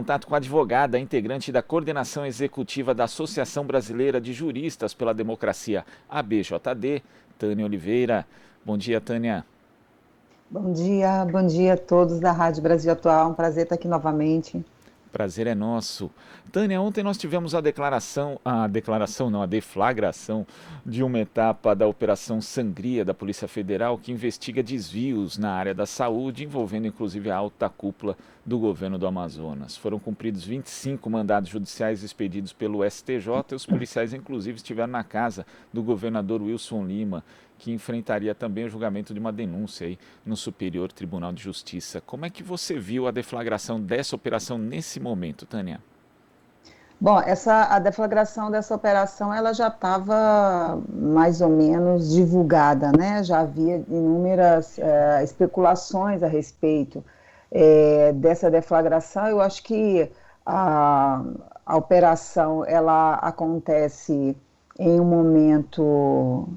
contato com a advogada, integrante da coordenação executiva da Associação Brasileira de Juristas pela Democracia, ABJD, Tânia Oliveira. Bom dia, Tânia. Bom dia a todos da Rádio Brasil Atual, um prazer estar aqui novamente. Prazer é nosso. Tânia, ontem nós tivemos a deflagração de uma etapa da Operação Sangria da Polícia Federal que investiga desvios na área da saúde, envolvendo inclusive a alta cúpula do governo do Amazonas. Foram cumpridos 25 mandados judiciais expedidos pelo STJ e os policiais inclusive estiveram na casa do governador Wilson Lima, que enfrentaria também o julgamento de uma denúncia aí no Superior Tribunal de Justiça. Como é que você viu a deflagração dessa operação nesse momento, Tânia? Bom, a deflagração dessa operação, ela já estava mais ou menos divulgada, né? Já havia inúmeras especulações a respeito dessa deflagração. Eu acho que a operação, ela acontece em um momento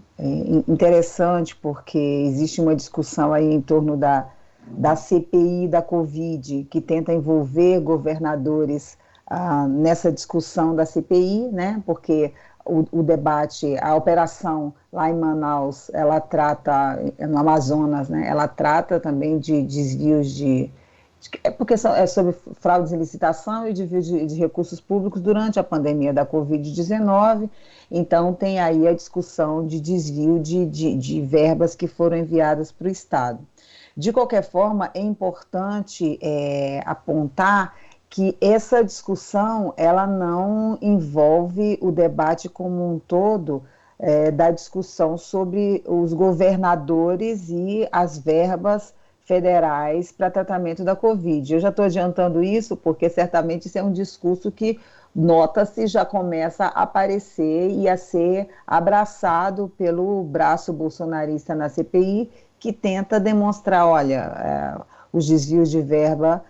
interessante, porque existe uma discussão aí em torno da CPI da Covid, que tenta envolver governadores nessa discussão da CPI, né? Porque o debate, a operação lá em Manaus, ela trata, no Amazonas, né? Ela trata também de desvios porque é sobre fraudes em licitação e desvio de recursos públicos durante a pandemia da Covid-19. Então, tem aí a discussão de desvio de verbas que foram enviadas para o Estado. De qualquer forma, é importante apontar que essa discussão ela não envolve o debate como um todo da discussão sobre os governadores e as verbas federais para tratamento da Covid. Eu já estou adiantando isso porque certamente isso é um discurso que nota-se já começa a aparecer e a ser abraçado pelo braço bolsonarista na CPI, que tenta demonstrar, olha, os desvios de verba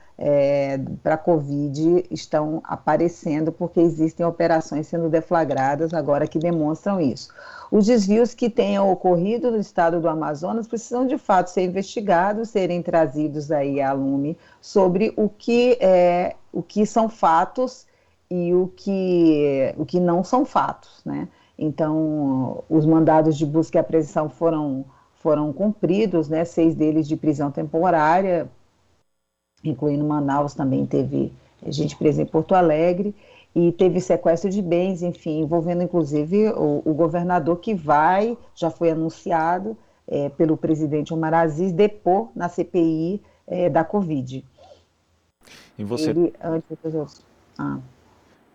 para a Covid estão aparecendo porque existem operações sendo deflagradas agora que demonstram isso. Os desvios que tenham ocorrido no estado do Amazonas precisam de fato ser investigados, serem trazidos aí à lume sobre o que são fatos e o que não são fatos, né? Então, os mandados de busca e apreensão foram cumpridos, né? 6 deles de prisão temporária, incluindo Manaus, também teve gente presa em Porto Alegre, e teve sequestro de bens, enfim, envolvendo inclusive o governador que já foi anunciado pelo presidente Omar Aziz, depor na CPI da Covid. E você... antes dos outros.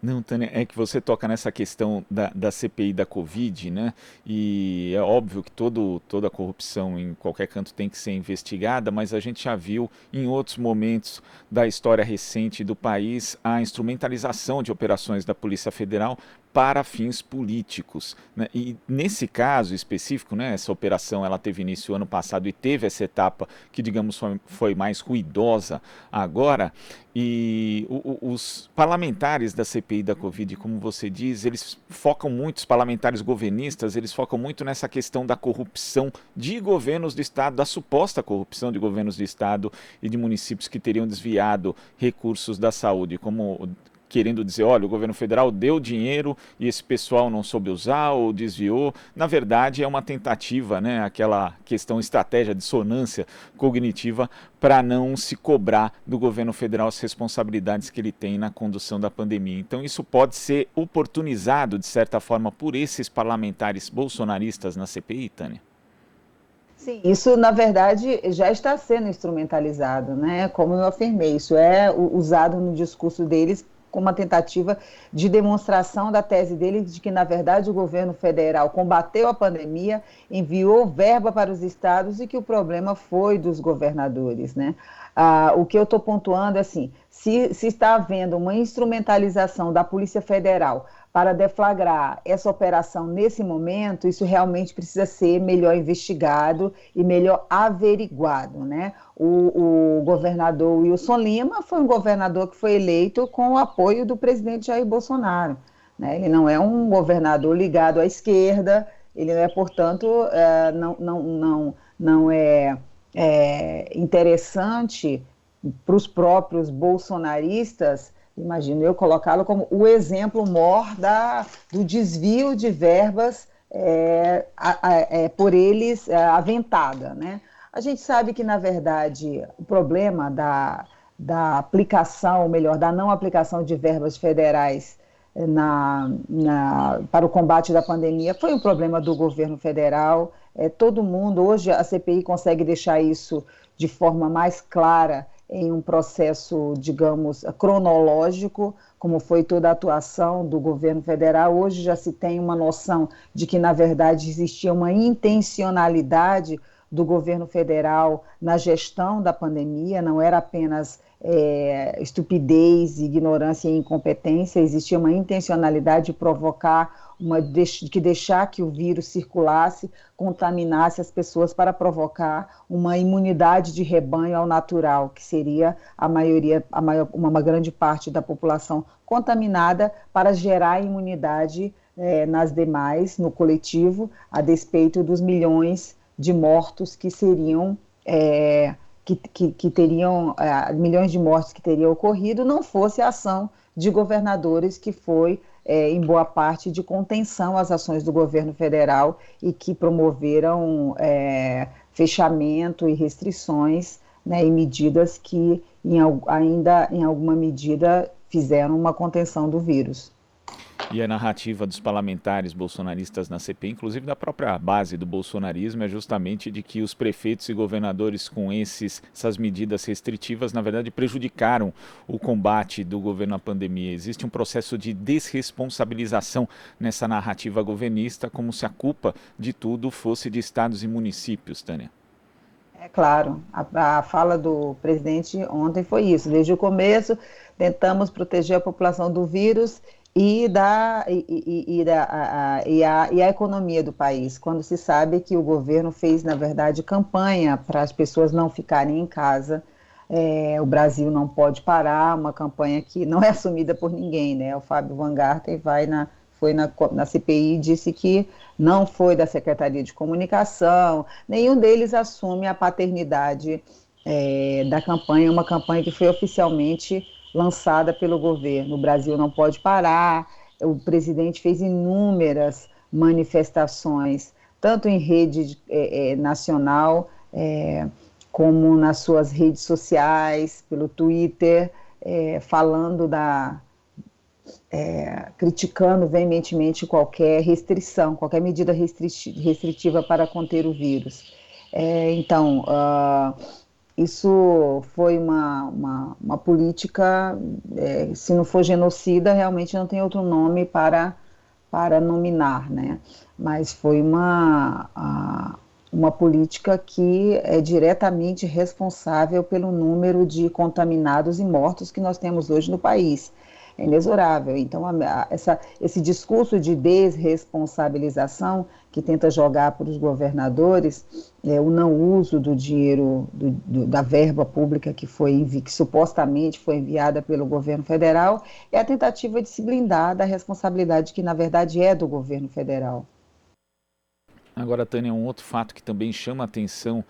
Não, Tânia, é que você toca nessa questão da CPI da Covid, né? E é óbvio que toda a corrupção em qualquer canto tem que ser investigada, mas a gente já viu em outros momentos da história recente do país a instrumentalização de operações da Polícia Federal para fins políticos, né? E nesse caso específico, né, essa operação ela teve início ano passado e teve essa etapa que, digamos, foi mais ruidosa agora, e os parlamentares da CPI da Covid, como você diz, eles focam muito, os parlamentares governistas, eles focam muito nessa questão da corrupção de governos do Estado, da suposta corrupção de governos do Estado e de municípios que teriam desviado recursos da saúde, como querendo dizer, olha, o governo federal deu dinheiro e esse pessoal não soube usar ou desviou. Na verdade, é uma tentativa, né, aquela questão estratégia, dissonância cognitiva, para não se cobrar do governo federal as responsabilidades que ele tem na condução da pandemia. Então, isso pode ser oportunizado, de certa forma, por esses parlamentares bolsonaristas na CPI, Tânia? Sim, isso na verdade já está sendo instrumentalizado, né? Como eu afirmei, isso é usado no discurso deles como uma tentativa de demonstração da tese deles de que, na verdade, o governo federal combateu a pandemia, enviou verba para os estados e que o problema foi dos governadores, né? O que eu estou pontuando é assim, se está havendo uma instrumentalização da Polícia Federal para deflagrar essa operação nesse momento, isso realmente precisa ser melhor investigado e melhor averiguado, né? O governador Wilson Lima foi um governador que foi eleito com o apoio do presidente Jair Bolsonaro, né? Ele não é um governador ligado à esquerda, ele não é, portanto, não é interessante para os próprios bolsonaristas imagino eu colocá-lo como o exemplo maior do desvio de verbas por eles aventada, né? A gente sabe que, na verdade, o problema da aplicação, ou melhor, da não aplicação de verbas federais para o combate da pandemia foi um problema do governo federal. Todo mundo, hoje a CPI consegue deixar isso de forma mais clara em um processo, digamos, cronológico, como foi toda a atuação do governo federal. Hoje já se tem uma noção de que, na verdade, existia uma intencionalidade do governo federal na gestão da pandemia, não era apenas estupidez, ignorância e incompetência, existia uma intencionalidade de provocar, de deixar que o vírus circulasse, contaminasse as pessoas para provocar uma imunidade de rebanho ao natural, que seria uma grande parte da população contaminada, para gerar imunidade nas demais, no coletivo, a despeito dos milhões de mortos que seriam que teriam milhões de mortes que teriam ocorrido, não fosse a ação de governadores que foi, em boa parte, de contenção às ações do governo federal e que promoveram fechamento e restrições, né, e medidas que ainda, em alguma medida, fizeram uma contenção do vírus. E a narrativa dos parlamentares bolsonaristas na CPI, inclusive da própria base do bolsonarismo, é justamente de que os prefeitos e governadores com essas medidas restritivas, na verdade, prejudicaram o combate do governo à pandemia. Existe um processo de desresponsabilização nessa narrativa governista, como se a culpa de tudo fosse de estados e municípios, Tânia. É claro, a fala do presidente ontem foi isso. Desde o começo, tentamos proteger a população do vírus e a economia do país, quando se sabe que o governo fez, na verdade, campanha para as pessoas não ficarem em casa. O Brasil não pode parar, uma campanha que não é assumida por ninguém, né? O Fábio Van Garten foi na CPI e disse que não foi da Secretaria de Comunicação, nenhum deles assume a paternidade da campanha, uma campanha que foi oficialmente lançada pelo governo. O Brasil não pode parar. O presidente fez inúmeras manifestações, tanto em rede nacional, como nas suas redes sociais, pelo Twitter, falando criticando veementemente qualquer restrição, qualquer medida restritiva para conter o vírus. Então, isso foi uma política, se não for genocida, realmente não tem outro nome para nominar, né? Mas foi uma política que é diretamente responsável pelo número de contaminados e mortos que nós temos hoje no país. É inexorável. Então, esse discurso de desresponsabilização que tenta jogar para os governadores o não uso do dinheiro, da verba pública que supostamente foi enviada pelo governo federal, é a tentativa de se blindar da responsabilidade que, na verdade, é do governo federal. Agora, Tânia, um outro fato que também chama a atenção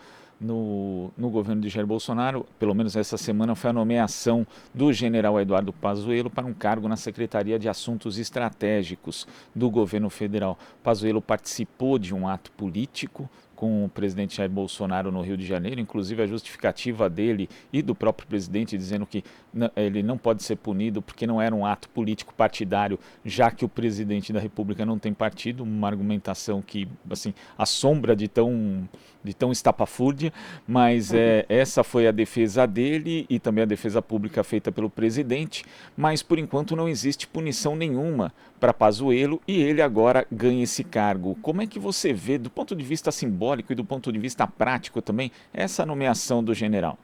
no governo de Jair Bolsonaro, pelo menos essa semana, foi a nomeação do general Eduardo Pazuello para um cargo na Secretaria de Assuntos Estratégicos do governo federal. Pazuello participou de um ato político com o presidente Jair Bolsonaro no Rio de Janeiro, inclusive a justificativa dele e do próprio presidente dizendo que ele não pode ser punido porque não era um ato político partidário, já que o presidente da República não tem partido, uma argumentação que, assim, assombra de tão estapafúrdia, mas essa foi a defesa dele e também a defesa pública feita pelo presidente, mas por enquanto não existe punição nenhuma para Pazuello e ele agora ganha esse cargo. Como é que você vê, do ponto de vista simbólico e do ponto de vista prático também, essa nomeação do general?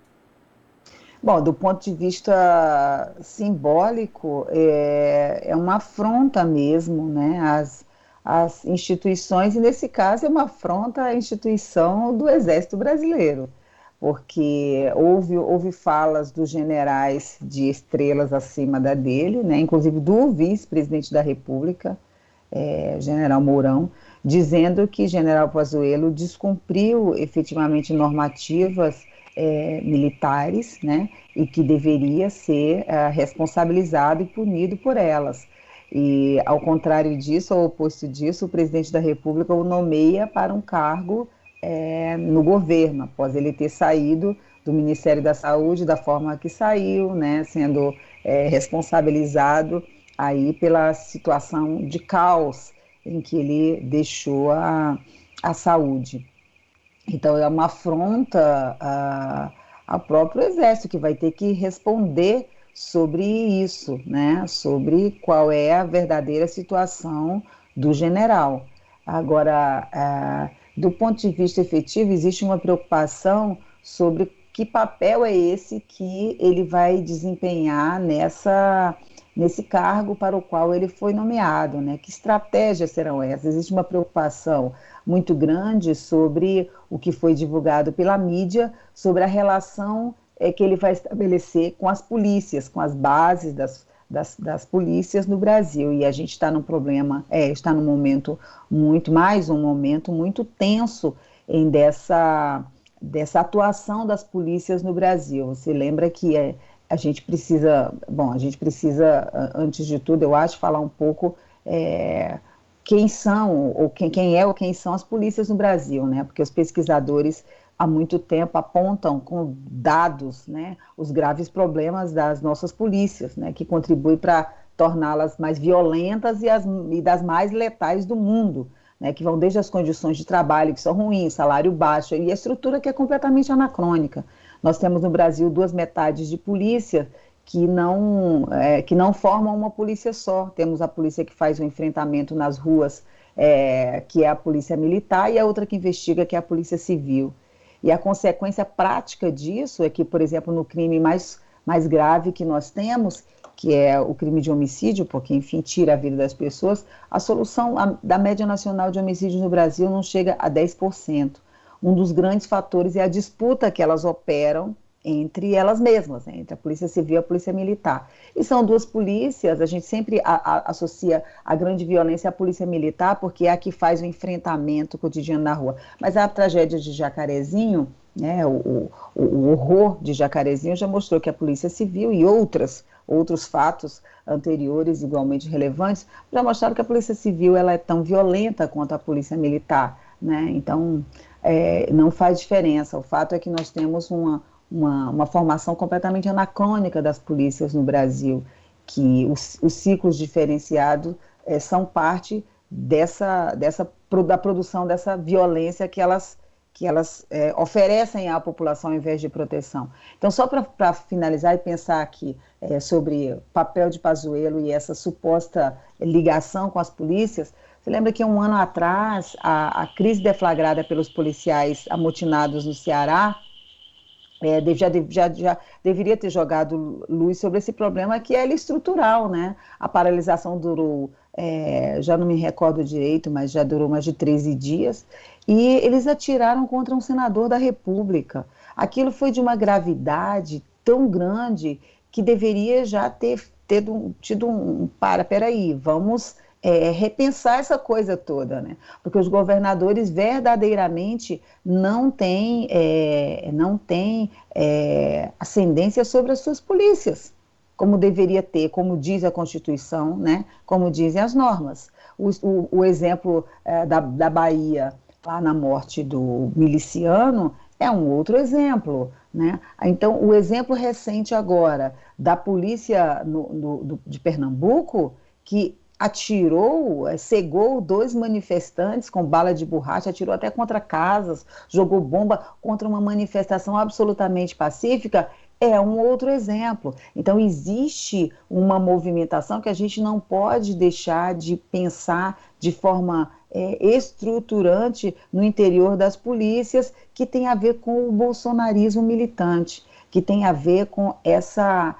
Bom, do ponto de vista simbólico, é uma afronta mesmo, né, às instituições, e nesse caso é uma afronta à instituição do Exército Brasileiro, porque houve falas dos generais de estrelas acima da dele, né, inclusive do vice-presidente da República, general Mourão, dizendo que general Pazuello descumpriu efetivamente normativas militares, né, e que deveria ser responsabilizado e punido por elas. E, ao contrário disso, ao oposto disso, o presidente da República o nomeia para um cargo no governo, após ele ter saído do Ministério da Saúde da forma que saiu, né, sendo responsabilizado aí pela situação de caos em que ele deixou a saúde. Então, é uma afronta ao próprio Exército, que vai ter que responder sobre isso, né? Sobre qual é a verdadeira situação do general. Agora, do ponto de vista efetivo, existe uma preocupação sobre que papel é esse que ele vai desempenhar nesse cargo para o qual ele foi nomeado, né? Que estratégias serão essas? Existe uma preocupação muito grande sobre o que foi divulgado pela mídia, sobre a relação que ele vai estabelecer com as polícias, com as bases das polícias no Brasil. E a gente está num está num momento um momento muito tenso dessa atuação das polícias no Brasil. Você lembra que a gente precisa, antes de tudo, eu acho, falar um pouco quem são, ou quem são as polícias no Brasil, né? Porque os pesquisadores há muito tempo apontam com dados, né, os graves problemas das nossas polícias, né, que contribuem para torná-las mais violentas e das mais letais do mundo, né, que vão desde as condições de trabalho, que são ruins, salário baixo, e a estrutura que é completamente anacrônica. Nós temos no Brasil 2/3 de polícia que não formam uma polícia só. Temos a polícia que faz o enfrentamento nas ruas, que é a polícia militar, e a outra que investiga, que é a polícia civil. E a consequência prática disso é que, por exemplo, no crime mais grave que nós temos, que é o crime de homicídio, porque, enfim, tira a vida das pessoas, a solução da média nacional de homicídios no Brasil não chega a 10%. Um dos grandes fatores é a disputa que elas operam entre elas mesmas, né, entre a Polícia Civil e a Polícia Militar. E são duas polícias, a gente sempre associa a grande violência à Polícia Militar, porque é a que faz o enfrentamento cotidiano na rua. Mas a tragédia de Jacarezinho, né, o horror de Jacarezinho já mostrou que a Polícia Civil e outros fatos anteriores igualmente relevantes já mostraram que a Polícia Civil ela é tão violenta quanto a Polícia Militar, né? Então, não faz diferença. O fato é que nós temos uma formação completamente anacrônica das polícias no Brasil, que os ciclos diferenciados são parte da produção dessa violência que elas oferecem à população ao invés de proteção. Então, só para finalizar e pensar aqui sobre o papel de Pazuello e essa suposta ligação com as polícias, você lembra que um ano atrás a crise deflagrada pelos policiais amotinados no Ceará já deveria ter jogado luz sobre esse problema que é estrutural, né? A paralisação durou, já não me recordo direito, mas já durou mais de 13 dias, e eles atiraram contra um senador da República. Aquilo foi de uma gravidade tão grande que deveria já ter tido peraí, vamos repensar essa coisa toda, né? Porque os governadores verdadeiramente não têm ascendência sobre as suas polícias, como deveria ter, como diz a Constituição, né? Como dizem as normas. O exemplo da Bahia, lá na morte do miliciano, é um outro exemplo, né? Então, o exemplo recente agora da polícia de Pernambuco, que cegou 2 manifestantes com bala de borracha, atirou até contra casas, jogou bomba contra uma manifestação absolutamente pacífica, é um outro exemplo. Então, existe uma movimentação que a gente não pode deixar de pensar de forma estruturante no interior das polícias, que tem a ver com o bolsonarismo militante, que tem a ver com essa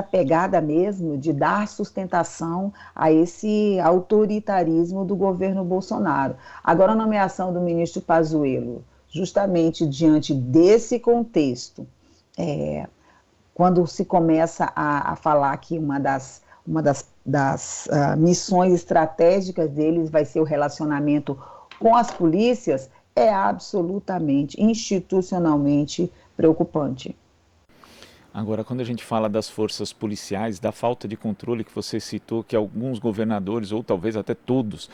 pegada mesmo de dar sustentação a esse autoritarismo do governo Bolsonaro. Agora, a nomeação do ministro Pazuello, justamente diante desse contexto, quando se começa a falar que uma das missões estratégicas deles vai ser o relacionamento com as polícias, é absolutamente, institucionalmente preocupante. Agora, quando a gente fala das forças policiais, da falta de controle que você citou, que alguns governadores, ou talvez até todos,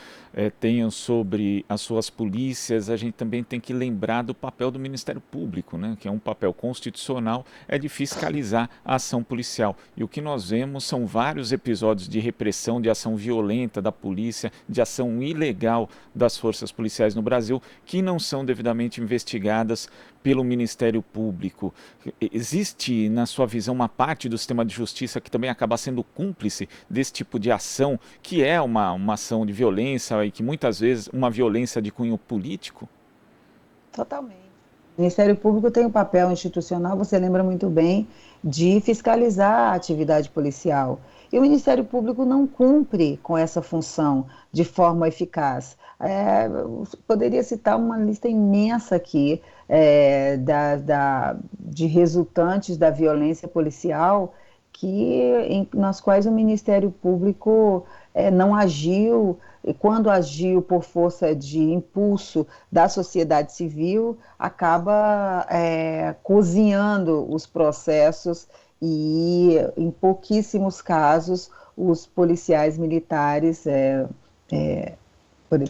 tenham sobre as suas polícias, a gente também tem que lembrar do papel do Ministério Público, né, que é um papel constitucional, é de fiscalizar a ação policial. E o que nós vemos são vários episódios de repressão, de ação violenta da polícia, de ação ilegal das forças policiais no Brasil, que não são devidamente investigadas pelo Ministério Público. Existe, na sua visão, uma parte do sistema de justiça que também acaba sendo cúmplice desse tipo de ação, que é uma ação de violência e que muitas vezes uma violência de cunho político? Totalmente. O Ministério Público tem um papel institucional, você lembra muito bem, de fiscalizar a atividade policial. E o Ministério Público não cumpre com essa função de forma eficaz. Poderia citar uma lista imensa aqui de resultantes da violência policial nas quais o Ministério Público não agiu, e quando agiu por força de impulso da sociedade civil, acaba cozinhando os processos e, em pouquíssimos casos, os policiais militares,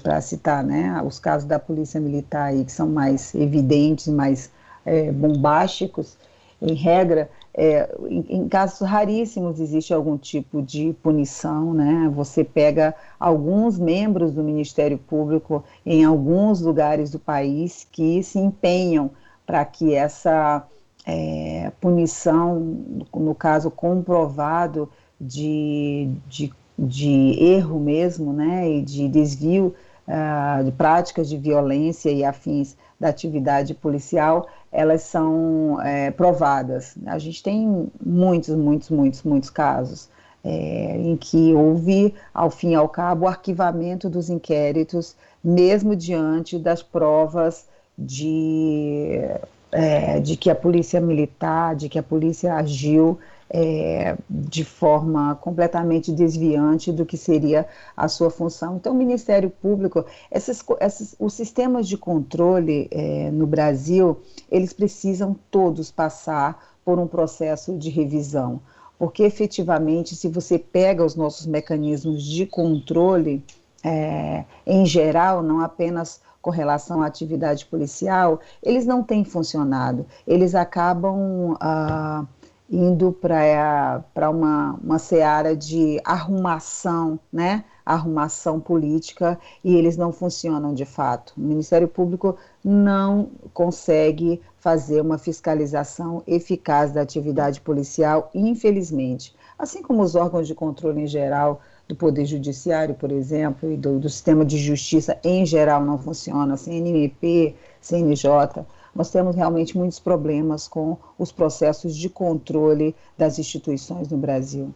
para citar, né, os casos da polícia militar aí, que são mais evidentes, mais bombásticos, em regra, em casos raríssimos existe algum tipo de punição, né? Você pega alguns membros do Ministério Público em alguns lugares do país que se empenham para que essa punição, no caso comprovado de erro mesmo, né? E de desvio de práticas de violência e afins da atividade policial, elas são provadas. A gente tem muitos casos em que houve, ao fim e ao cabo, o arquivamento dos inquéritos, mesmo diante das provas de que a polícia militar, de que a polícia agiu de forma completamente desviante do que seria a sua função. Então, o Ministério Público, os sistemas de controle no Brasil, eles precisam todos passar por um processo de revisão, porque efetivamente, se você pega os nossos mecanismos de controle, em geral, não apenas com relação à atividade policial, eles não têm funcionado, eles acabam indo para uma seara de arrumação, né? Arrumação política, e eles não funcionam de fato. O Ministério Público não consegue fazer uma fiscalização eficaz da atividade policial, infelizmente. Assim como os órgãos de controle em geral, do Poder Judiciário, por exemplo, e do sistema de justiça em geral não funciona, CNMP, CNJ, nós temos realmente muitos problemas com os processos de controle das instituições no Brasil.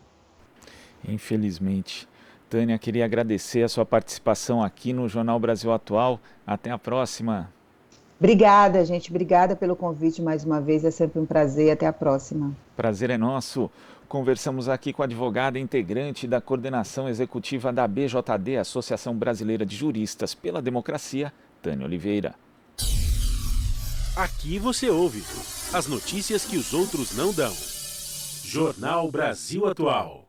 Infelizmente. Tânia, queria agradecer a sua participação aqui no Jornal Brasil Atual. Até a próxima. Obrigada, gente. Obrigada pelo convite mais uma vez. É sempre um prazer. Até a próxima. Prazer é nosso. Conversamos aqui com a advogada integrante da coordenação executiva da ABJD, Associação Brasileira de Juristas pela Democracia, Tânia Oliveira. Aqui você ouve as notícias que os outros não dão. Jornal Brasil Atual.